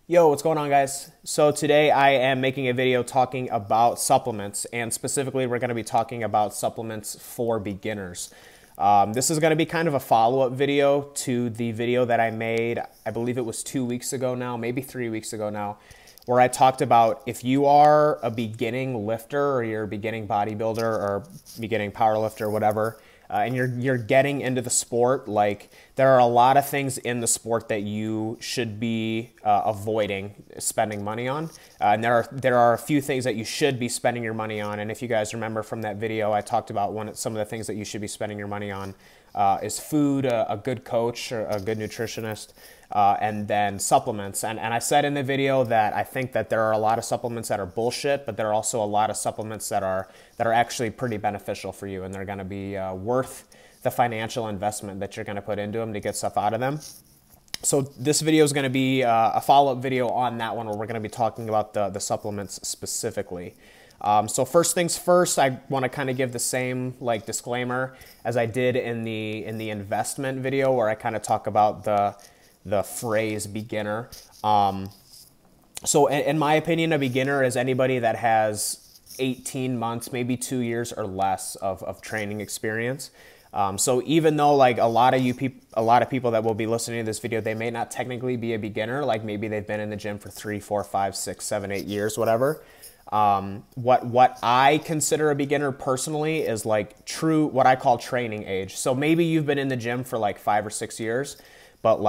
Yo, what's going on, guys? So today I am making a video talking about supplements, and specifically we're going to be talking about supplements for beginners. This is going to be kind of a follow-up video to the video that I made, I believe it was 2 weeks ago now, maybe 3 weeks ago now, where I talked about if you are a beginning lifter or you're a beginning bodybuilder or beginning powerlifter, whatever, and you're getting into the sport, like there are a lot of things in the sport that you should be avoiding spending money on, and there are a few things that you should be spending your money on. And if you guys remember from that video, I talked about some of the things that you should be spending your money on is food, a good coach, or a good nutritionist, and then supplements. And I said in the video that I think that there are a lot of supplements that are bullshit, but there are also a lot of supplements that are actually pretty beneficial for you, and they're going to be worth the financial investment that you're going to put into them to get stuff out of them. So this video is going to be a follow-up video on that one, where we're going to be talking about the supplements specifically. So first things first, I want to kind of give the same disclaimer as I did in the investment video, where I kind of talk about the phrase beginner. So in my opinion, a beginner is anybody that has 18 months, maybe 2 years or less of training experience. So even though a lot of people that will be listening to this video, they may not technically be a beginner, like maybe they've been in the gym for 3, 4, 5, 6, 7, 8 years, whatever. What I consider a beginner personally is true, what I call training age. So maybe you've been in the gym for 5 or 6 years, but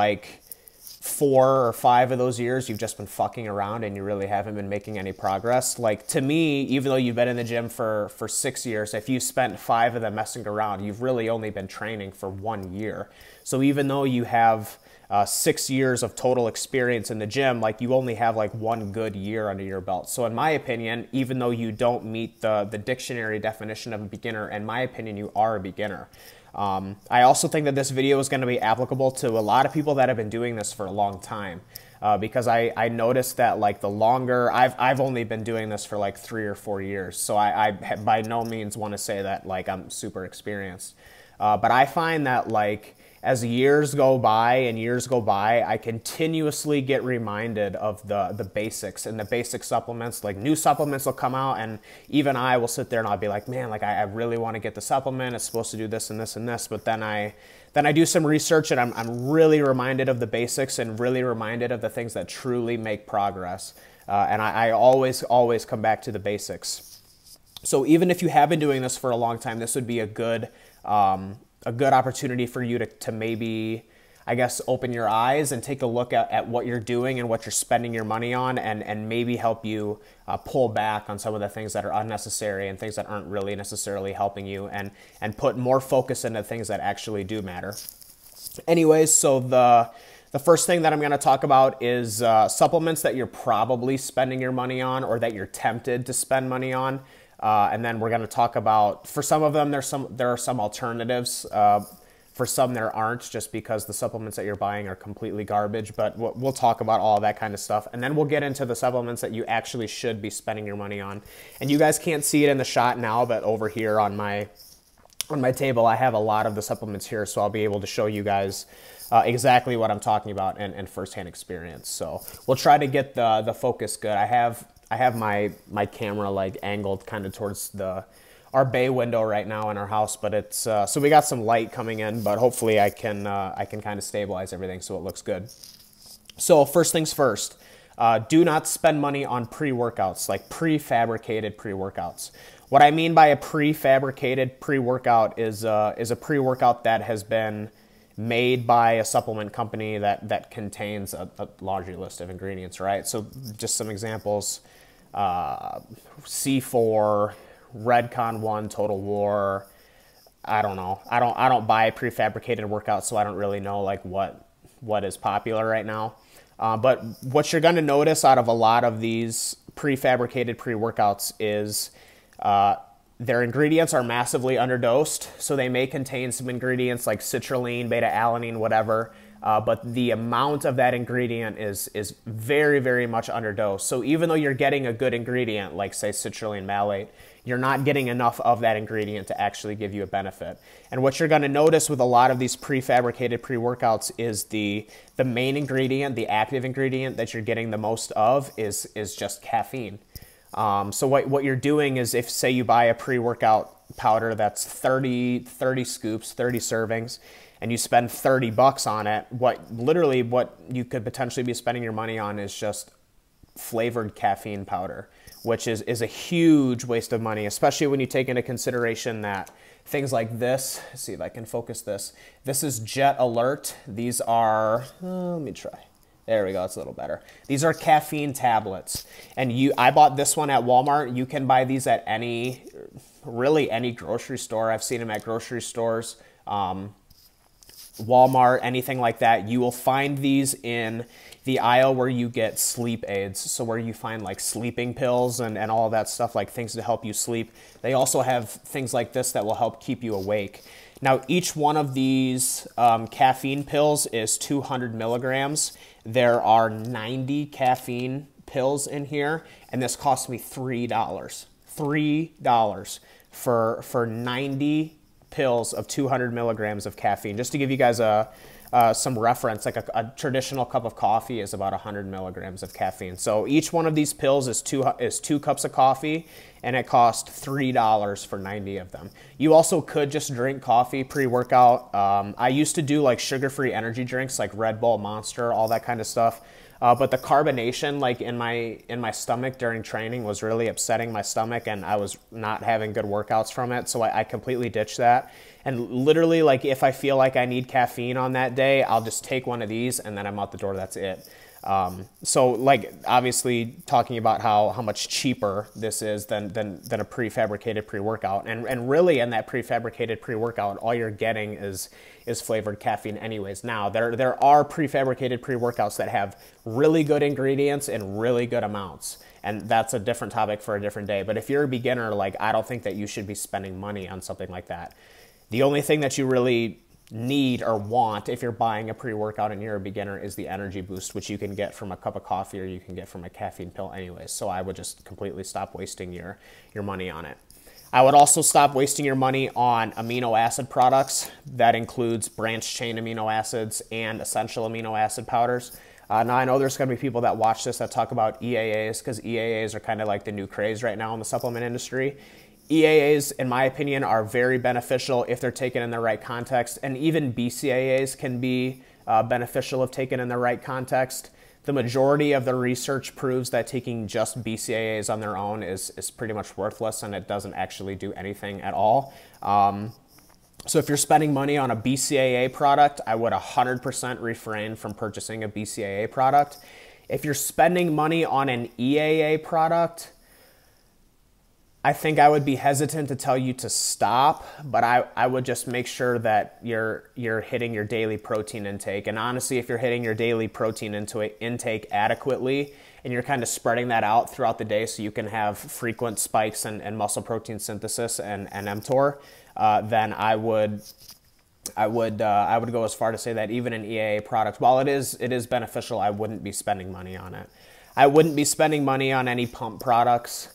4 or 5 of those years you've just been fucking around and you really haven't been making any progress. To me, even though you've been in the gym for 6 years, if you spent 5 of them messing around, you've really only been training for 1 year. So even though you have 6 years of total experience in the gym, you only have 1 good year under your belt. So in my opinion, even though you don't meet the dictionary definition of a beginner, in my opinion, you are a beginner. I also think that this video is going to be applicable to a lot of people that have been doing this for a long time, because I noticed that the longer I've only been doing this for 3 or 4 years, so I by no means want to say that I'm super experienced, but I find that as years go by, I continuously get reminded of the basics and the basic supplements. New supplements will come out, and even I will sit there and I'll be like, man, I really want to get the supplement. It's supposed to do this and this and this. But then I do some research, and I'm really reminded of the basics and really reminded of the things that truly make progress. And I always come back to the basics. So even if you have been doing this for a long time, this would be a good opportunity for you to maybe, I guess, open your eyes and take a look at what you're doing and what you're spending your money on, and maybe help you pull back on some of the things that are unnecessary and things that aren't really necessarily helping you, and put more focus into things that actually do matter. Anyways, so the first thing that I'm going to talk about is supplements that you're probably spending your money on, or that you're tempted to spend money on. And then we're going to talk about, for some of them, there are some alternatives. For some there aren't, just because the supplements that you're buying are completely garbage. But we'll talk about all that kind of stuff. And then we'll get into the supplements that you actually should be spending your money on. And you guys can't see it in the shot now, but over here on my table, I have a lot of the supplements here, so I'll be able to show you guys exactly what I'm talking about and firsthand experience. So we'll try to get the focus good. I have my camera angled kind of towards our bay window right now in our house, but it's so we got some light coming in, but hopefully I can kind of stabilize everything so it looks good. So first things first, do not spend money on pre-workouts, prefabricated pre-workouts. What I mean by a prefabricated pre-workout is a pre-workout that has been made by a supplement company that contains a laundry list of ingredients, right? So just some examples: C4, Redcon 1, Total War. I don't know. I don't buy prefabricated workouts, so I don't really know what is popular right now. But what you're going to notice out of a lot of these prefabricated pre-workouts is their ingredients are massively underdosed. So they may contain some ingredients like citrulline, beta-alanine, whatever, but the amount of that ingredient is very, very much underdosed. So even though you're getting a good ingredient, like say citrulline malate, you're not getting enough of that ingredient to actually give you a benefit. And what you're going to notice with a lot of these prefabricated pre-workouts is the main ingredient, the active ingredient that you're getting the most of is just caffeine. So what you're doing is, if say you buy a pre-workout powder that's 30 scoops, 30 servings, and you spend $30 on it, what you could potentially be spending your money on is just flavored caffeine powder, which is a huge waste of money, especially when you take into consideration that things like this, let's see if I can focus this. This is Jet Alert. These are, let me try. There we go, it's a little better. These are caffeine tablets. And I bought this one at Walmart. You can buy these at really any grocery store. I've seen them at grocery stores, Walmart, anything like that. You will find these in the aisle where you get sleep aids. So where you find like sleeping pills and all of that stuff, like things to help you sleep. They also have things like this that will help keep you awake. Now, each one of these caffeine pills is 200 milligrams. There are 90 caffeine pills in here, and this cost me $3. $3 for 90 pills of 200 milligrams of caffeine. Just to give you guys some reference, like a traditional cup of coffee is about 100 milligrams of caffeine. So each one of these pills is two cups of coffee, and it costs $3 for 90 of them. You also could just drink coffee pre-workout. I used to do like sugar-free energy drinks like Red Bull, Monster, all that kind of stuff. But the carbonation like in my stomach during training was really upsetting my stomach, and I was not having good workouts from it. So I completely ditched that. And literally, like, if I feel like I need caffeine on that day, I'll just take one of these and then I'm out the door. That's it. So like obviously talking about how much cheaper this is than a prefabricated pre-workout, and really in that prefabricated pre-workout, all you're getting is flavored caffeine anyways. Now there are prefabricated pre-workouts that have really good ingredients and really good amounts, and that's a different topic for a different day. But if you're a beginner, like, I don't think that you should be spending money on something like that. The only thing that you really need or want if you're buying a pre-workout and you're a beginner is the energy boost, which you can get from a cup of coffee or you can get from a caffeine pill anyways. So I would just completely stop wasting your money on it. I would also stop wasting your money on amino acid products. That includes branched chain amino acids and essential amino acid powders. Now I know there's going to be people that watch this that talk about EAAs, because EAAs are kind of like the new craze right now in the supplement industry. EAAs, in my opinion, are very beneficial if they're taken in the right context, and even BCAAs can be beneficial if taken in the right context. The majority of the research proves that taking just BCAAs on their own is pretty much worthless, and it doesn't actually do anything at all. So if you're spending money on a BCAA product, I would 100% refrain from purchasing a BCAA product. If you're spending money on an EAA product, I think I would be hesitant to tell you to stop, but I would just make sure that you're hitting your daily protein intake. And honestly, if you're hitting your daily protein intake adequately and you're kind of spreading that out throughout the day so you can have frequent spikes and muscle protein synthesis and mTOR, then I would go as far to say that even an EAA product, while it is beneficial, I wouldn't be spending money on it. I wouldn't be spending money on any pump products.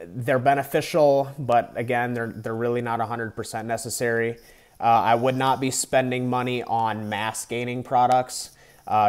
They're beneficial, but again, they're really not 100% necessary. I would not be spending money on mass gaining products.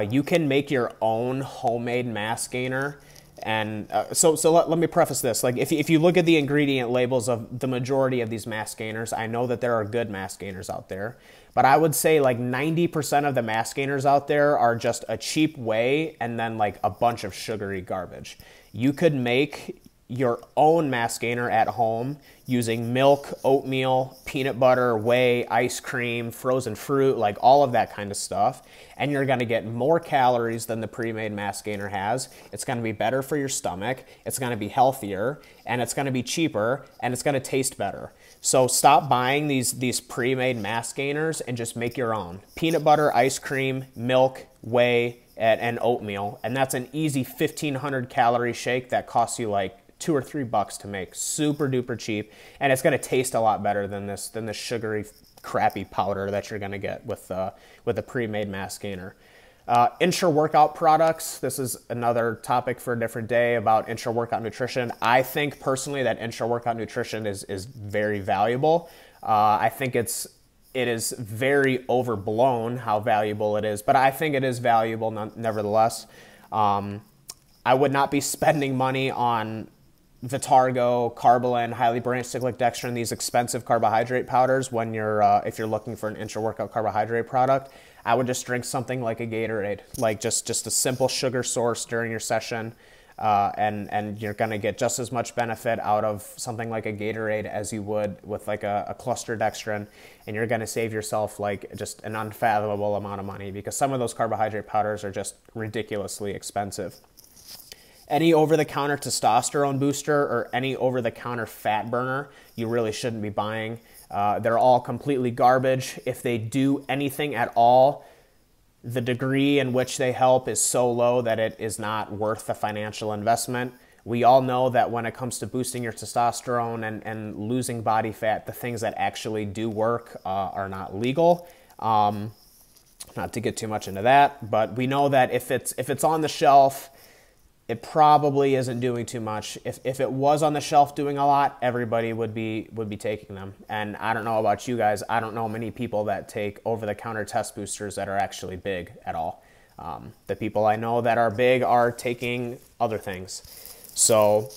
You can make your own homemade mass gainer. And so let me preface this. Like, if you look at the ingredient labels of the majority of these mass gainers, I know that there are good mass gainers out there, but I would say like 90% of the mass gainers out there are just a cheap whey and then like a bunch of sugary garbage. You could make your own mass gainer at home using milk, oatmeal, peanut butter, whey, ice cream, frozen fruit, like all of that kind of stuff. And you're going to get more calories than the pre-made mass gainer has. It's going to be better for your stomach. It's going to be healthier, and it's going to be cheaper, and it's going to taste better. So stop buying these pre-made mass gainers and just make your own. Peanut butter, ice cream, milk, whey, and oatmeal. And that's an easy 1,500 calorie shake that costs you like $2 or $3 to make. Super duper cheap, and it's going to taste a lot better than this sugary crappy powder that you're going to get with a pre-made mass gainer. Intra-workout products. This is another topic for a different day about intra-workout nutrition. I think personally that intra-workout nutrition is very valuable. I think it is very overblown how valuable it is, but I think it is valuable nevertheless. I would not be spending money on Vitargo, Carbolin, highly branched cyclic dextrin, these expensive carbohydrate powders when if you're looking for an intra-workout carbohydrate product. I would just drink something like a Gatorade, like just a simple sugar source during your session, and you're going to get just as much benefit out of something like a Gatorade as you would with like a cluster dextrin, and you're going to save yourself like just an unfathomable amount of money because some of those carbohydrate powders are just ridiculously expensive. Any over-the-counter testosterone booster or any over-the-counter fat burner, you really shouldn't be buying. They're all completely garbage. If they do anything at all, the degree in which they help is so low that it is not worth the financial investment. We all know that when it comes to boosting your testosterone and losing body fat, the things that actually do work are not legal. Not to get too much into that, but we know that if it's on the shelf, it probably isn't doing too much. If it was on the shelf doing a lot, everybody would be taking them. And I don't know about you guys. I don't know many people that take over-the-counter test boosters that are actually big at all. The people I know that are big are taking other things. So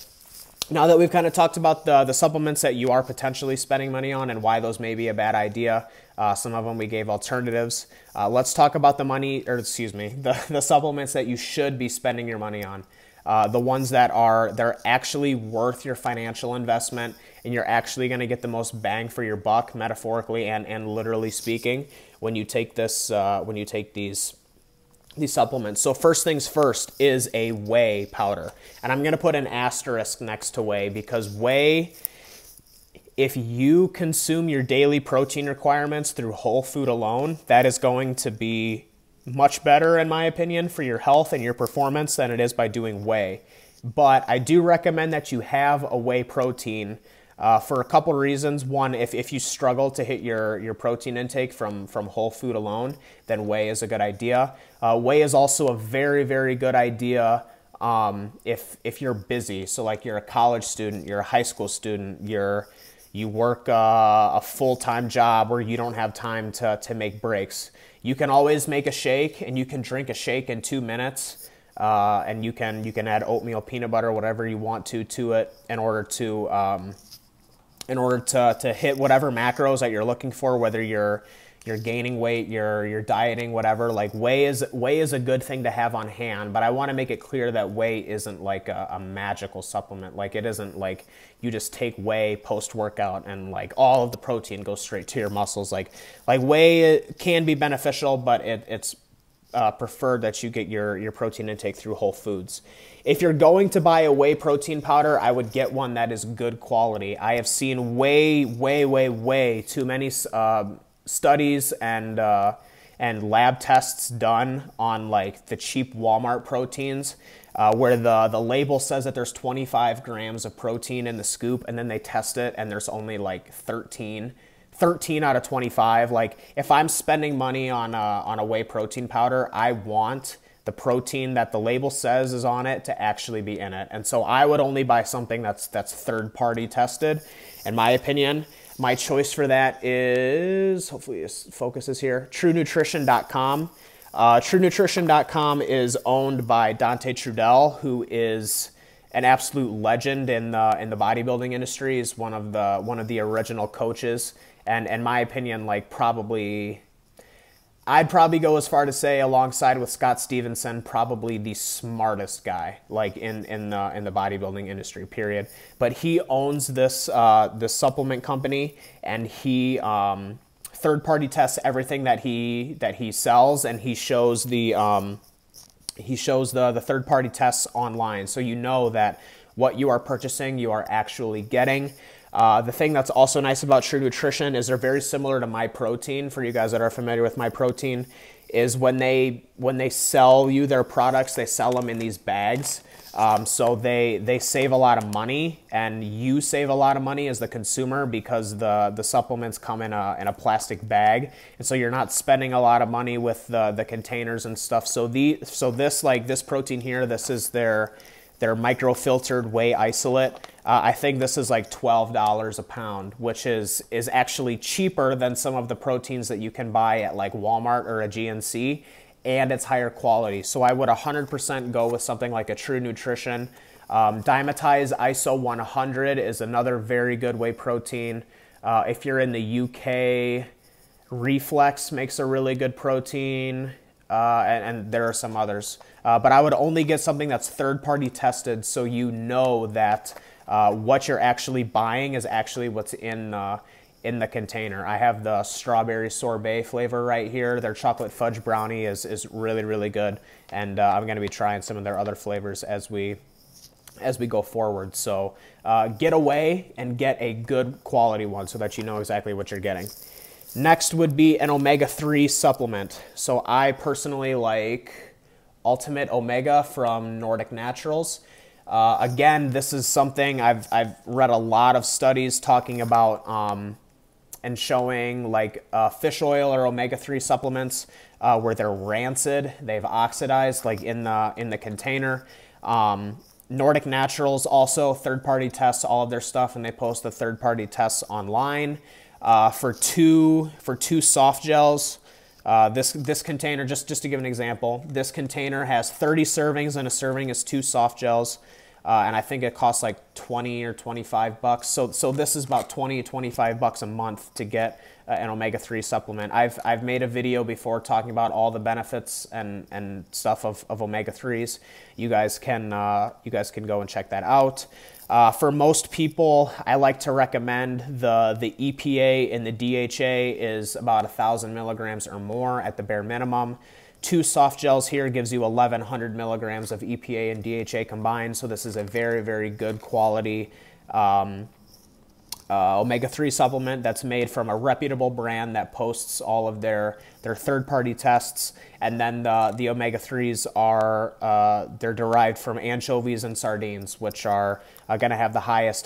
now that we've kind of talked about the supplements that you are potentially spending money on and why those may be a bad idea, some of them we gave alternatives. Let's talk about the supplements that you should be spending your money on. The ones they're actually worth your financial investment and you're actually going to get the most bang for your buck, metaphorically and literally speaking, when you take these supplements. So first things first is a whey powder. And I'm going to put an asterisk next to whey because whey, if you consume your daily protein requirements through whole food alone, that is going to be much better, in my opinion, for your health and your performance than it is by doing whey. But I do recommend that you have a whey protein for a couple of reasons. One, if you struggle to hit your protein intake from whole food alone, then whey is a good idea. Whey is also a very, very good idea if you're busy. So like you're a college student, you're a high school student, you work a full-time job where you don't have time to make breaks. You can always make a shake, and you can drink a shake in 2 minutes, and you can add oatmeal, peanut butter, whatever you want to it in order to hit whatever macros that you're looking for, whether you're gaining weight, you're dieting, whatever. Like whey is a good thing to have on hand, but I want to make it clear that whey isn't like a magical supplement. Like it isn't like you just take whey post-workout and like all of the protein goes straight to your muscles. Like whey can be beneficial, but it's preferred that you get your protein intake through whole foods. If you're going to buy a whey protein powder, I would get one that is good quality. I have seen way too many studies and lab tests done on like the cheap Walmart proteins where the label says that there's 25 grams of protein in the scoop, and then they test it and there's only like 13 out of 25. Like if I'm spending money on a whey protein powder, I want the protein that the label says is on it to actually be in it. And so I would only buy something that's third-party tested, in my opinion. My choice for that is, hopefully this focuses here, TrueNutrition.com. TrueNutrition.com is owned by Dante Trudell, who is an absolute legend in the bodybuilding industry. He's one of the original coaches, and in my opinion, like I'd probably go as far to say, alongside with Scott Stevenson, probably the smartest guy like in the bodybuilding industry, period. But he owns this supplement company, and he third-party tests everything that he sells, and he shows the third-party tests online, so you know that what you are purchasing you are actually getting. The thing that's also nice about True Nutrition is they're very similar to MyProtein. For you guys that are familiar with MyProtein, is when they sell you their products, they sell them in these bags. So they save a lot of money, and you save a lot of money as the consumer because the supplements come in a plastic bag, and so you're not spending a lot of money with the containers and stuff. So this protein here, this is their microfiltered whey isolate. I think this is like $12 a pound, which is actually cheaper than some of the proteins that you can buy at like Walmart or a GNC, and it's higher quality. So I would 100% go with something like a True Nutrition. Dymatize ISO 100 is another very good whey protein. If you're in the UK, Reflex makes a really good protein, and there are some others. But I would only get something that's third-party tested, so you know that what you're actually buying is actually what's in the container. I have the strawberry sorbet flavor right here. Their chocolate fudge brownie is really, really good, and I'm going to be trying some of their other flavors as we go forward. So get away and get a good quality one so that you know exactly what you're getting. Next would be an omega-3 supplement. So I personally like Ultimate Omega from Nordic Naturals. Again, this is something I've read a lot of studies talking about and showing like fish oil or omega-3 supplements where they're rancid, they've oxidized like in the container. Nordic Naturals also third-party tests all of their stuff, and they post the third-party tests online. For two soft gels, this container, just to give an example, this container has 30 servings, and a serving is 2 soft gels. And I think it costs like 20 or 25 bucks. So this is about 20 to 25 bucks a month to get an omega-3 supplement. I've made a video before talking about all the benefits and stuff of omega-3s. You guys can go and check that out. For most people, I like to recommend the EPA and the DHA is about 1,000 milligrams or more at the bare minimum. 2 soft gels here gives you 1,100 milligrams of EPA and DHA combined, so this is a very, very good quality omega-3 supplement that's made from a reputable brand that posts all of their third-party tests. And then the omega-3s are they're derived from anchovies and sardines, which are going to have the highest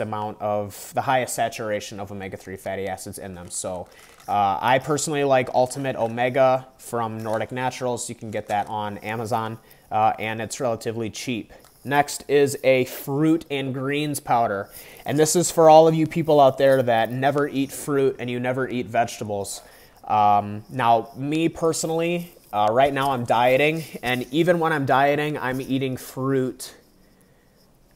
saturation of omega-3 fatty acids in them. So I personally like Ultimate Omega from Nordic Naturals. You can get that on Amazon, and it's relatively cheap. Next is a fruit and greens powder. And this is for all of you people out there that never eat fruit and you never eat vegetables. Now, me personally, right now I'm dieting, and even when I'm dieting, I'm eating fruit.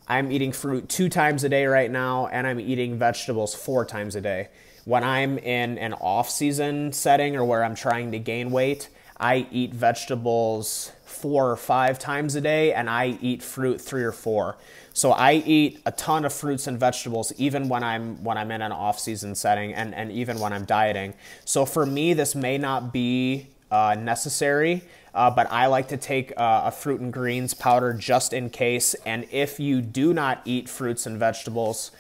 I'm eating fruit 2 times a day right now, and I'm eating vegetables 4 times a day. When I'm in an off-season setting or where I'm trying to gain weight, I eat vegetables 4 or 5 times a day, and I eat fruit 3 or 4. So I eat a ton of fruits and vegetables even when I'm in an off-season setting, and even when I'm dieting. So for me, this may not be necessary, but I like to take a fruit and greens powder just in case. And if you do not eat fruits and vegetables,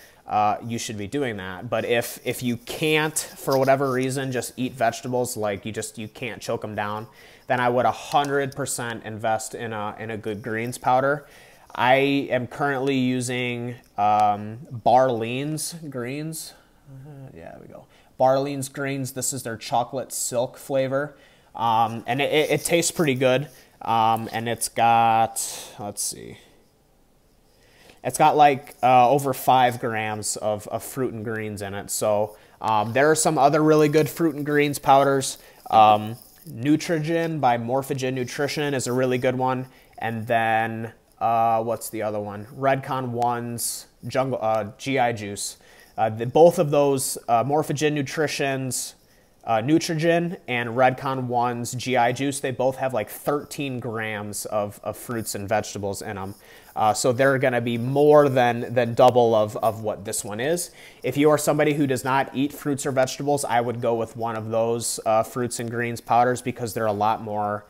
you should be doing that. But if you can't, for whatever reason, just eat vegetables, like you can't choke them down, then I would 100% invest in a good greens powder. I am currently using Barlean's Greens. Yeah, there we go. Barlean's Greens. This is their chocolate silk flavor, and it tastes pretty good. And it's got, let's see. It's got like over 5 grams of fruit and greens in it. So there are some other really good fruit and greens powders. Nutrigen by Morphogen Nutrition is a really good one. And then, what's the other one? Redcon One's GI Juice. Both of those, Morphogen Nutrition's Nutrigen and Redcon One's GI Juice, they both have like 13 grams of fruits and vegetables in them. So they're going to be more than double of what this one is. If you are somebody who does not eat fruits or vegetables, I would go with one of those fruits and greens powders because they're a lot more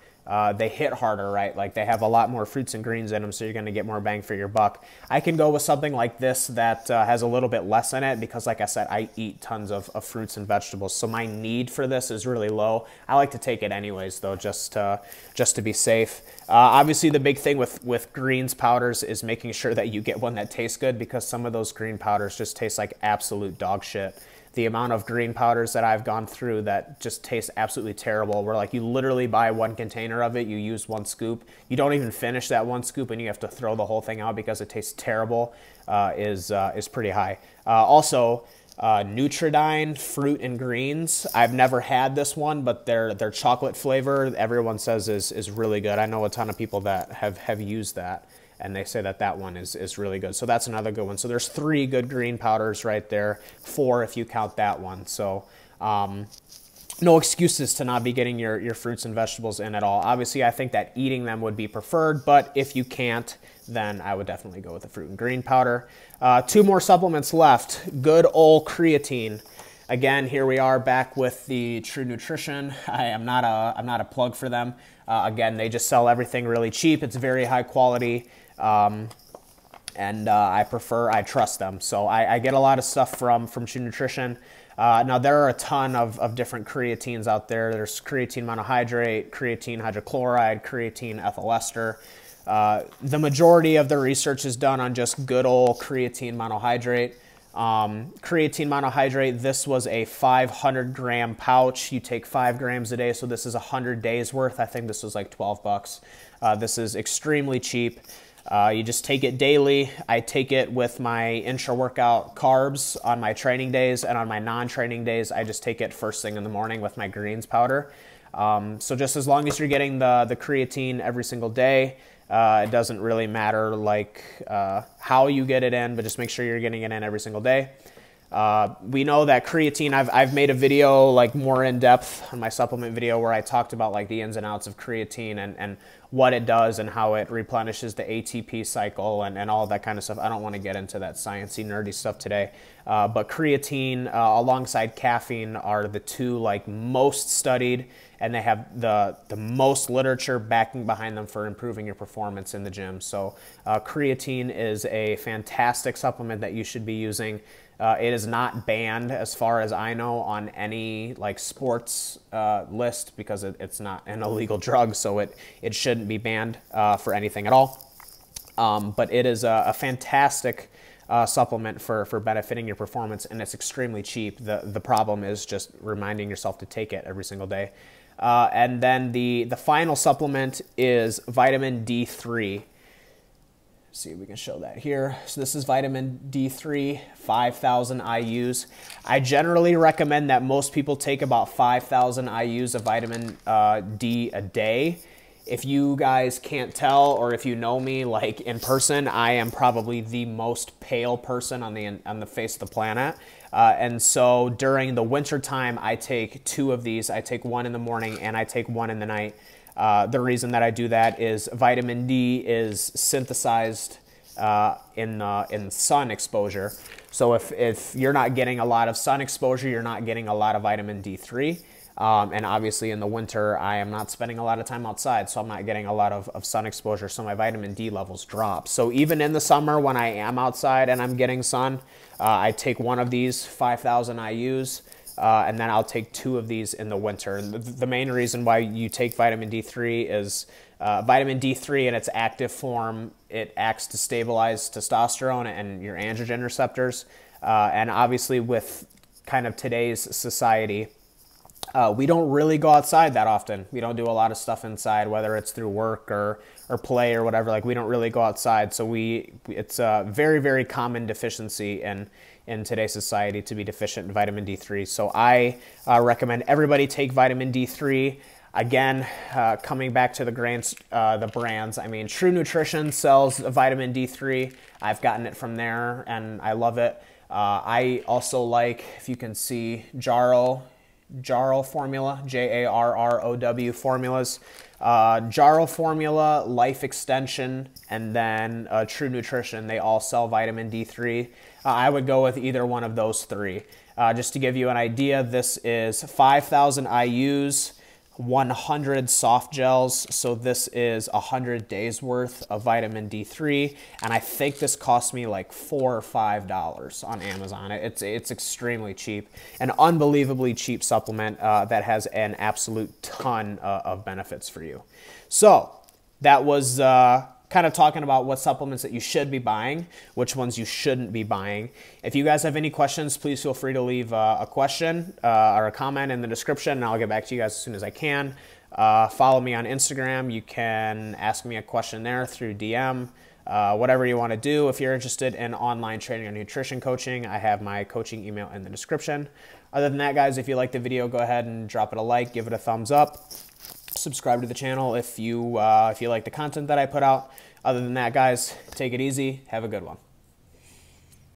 they hit harder, right? Like they have a lot more fruits and greens in them, so you're going to get more bang for your buck. I can go with something like this that has a little bit less in it because, like I said, I eat tons of fruits and vegetables, so my need for this is really low. I like to take it anyways, though, just to be safe. Obviously, the big thing with greens powders is making sure that you get one that tastes good, because some of those green powders just taste like absolute dog shit. The amount of green powders that I've gone through that just taste absolutely terrible, where like you literally buy one container of it, you use one scoop, you don't even finish that one scoop and you have to throw the whole thing out because it tastes terrible, is pretty high. Also, Nutridyne fruit and greens. I've never had this one, but their chocolate flavor, everyone says is really good. I know a ton of people that have used that, and they say that one is really good. So that's another good one. So there's 3 good green powders right there, 4 if you count that one. So no excuses to not be getting your fruits and vegetables in at all. Obviously, I think that eating them would be preferred, but if you can't, then I would definitely go with the fruit and green powder. 2 more supplements left. Good old creatine. Again, here we are back with the True Nutrition. I'm not a plug for them. Again, they just sell everything really cheap. It's very high quality. And I trust them. So I get a lot of stuff from True Nutrition. Now, there are a ton of different creatines out there. There's creatine monohydrate, creatine hydrochloride, creatine ethyl ester. The majority of the research is done on just good old creatine monohydrate. Creatine monohydrate, this was a 500 gram pouch. You take 5 grams a day, so this is 100 days worth. I think this was like 12 bucks. This is extremely cheap. You just take it daily. I take it with my intra-workout carbs on my training days, and on my non-training days, I just take it first thing in the morning with my greens powder. So just as long as you're getting the creatine every single day, it doesn't really matter like how you get it in, but just make sure you're getting it in every single day. We know that creatine, I've made a video like more in depth on my supplement video where I talked about like the ins and outs of creatine and what it does and how it replenishes the ATP cycle and all that kind of stuff. I don't want to get into that sciencey, nerdy stuff today. But creatine alongside caffeine are the 2 like most studied, and they have the most literature backing behind them for improving your performance in the gym. So creatine is a fantastic supplement that you should be using. It is not banned, as far as I know, on any like sports list, because it's not an illegal drug, so it shouldn't be banned for anything at all. But it is a fantastic supplement for benefiting your performance, and it's extremely cheap. The problem is just reminding yourself to take it every single day. And then the final supplement is vitamin D3. See if we can show that here. So this is vitamin D3, 5,000 IUs. I generally recommend that most people take about 5,000 IUs of vitamin D a day. If you guys can't tell, or if you know me like in person, I am probably the most pale person on the face of the planet. And so during the winter time, I take 2 of these. I take 1 in the morning and I take 1 in the night. The reason that I do that is vitamin D is synthesized in sun exposure. So if you're not getting a lot of sun exposure, you're not getting a lot of vitamin D3. And obviously in the winter, I am not spending a lot of time outside, so I'm not getting a lot of sun exposure, so my vitamin D levels drop. So even in the summer when I am outside and I'm getting sun, I take 1 of these 5,000 IUs. And then I'll take 2 of these in the winter. And the main reason why you take vitamin D3 is vitamin D3 in its active form, it acts to stabilize testosterone and your androgen receptors. And obviously with kind of today's society, we don't really go outside that often. We don't do a lot of stuff inside, whether it's through work or play or whatever. Like, we don't really go outside. So it's a very, very common deficiency in today's society to be deficient in vitamin D3. So I recommend everybody take vitamin D3. Again, coming back to the brands, I mean, True Nutrition sells vitamin D3. I've gotten it from there and I love it. I also like, if you can see, Jarrow formula, Jarrow formulas. Jarrow formula, Life Extension, and then True Nutrition, they all sell vitamin D3. I would go with either one of those 3. Just to give you an idea, this is 5,000 IUs, 100 soft gels. So this is 100 days worth of vitamin D3. And I think this cost me like $4 or $5 on Amazon. It's extremely cheap, an unbelievably cheap supplement that has an absolute ton of benefits for you. So that was kind of talking about what supplements that you should be buying, which ones you shouldn't be buying. If you guys have any questions, please feel free to leave a question or a comment in the description, and I'll get back to you guys as soon as I can. Follow me on Instagram. You can ask me a question there through DM, whatever you want to do. If you're interested in online training or nutrition coaching, I have my coaching email in the description. Other than that, guys, if you like the video, go ahead and drop it a like, give it a thumbs up. Subscribe to the channel if you like the content that I put out. Other than that, guys, take it easy. Have a good one.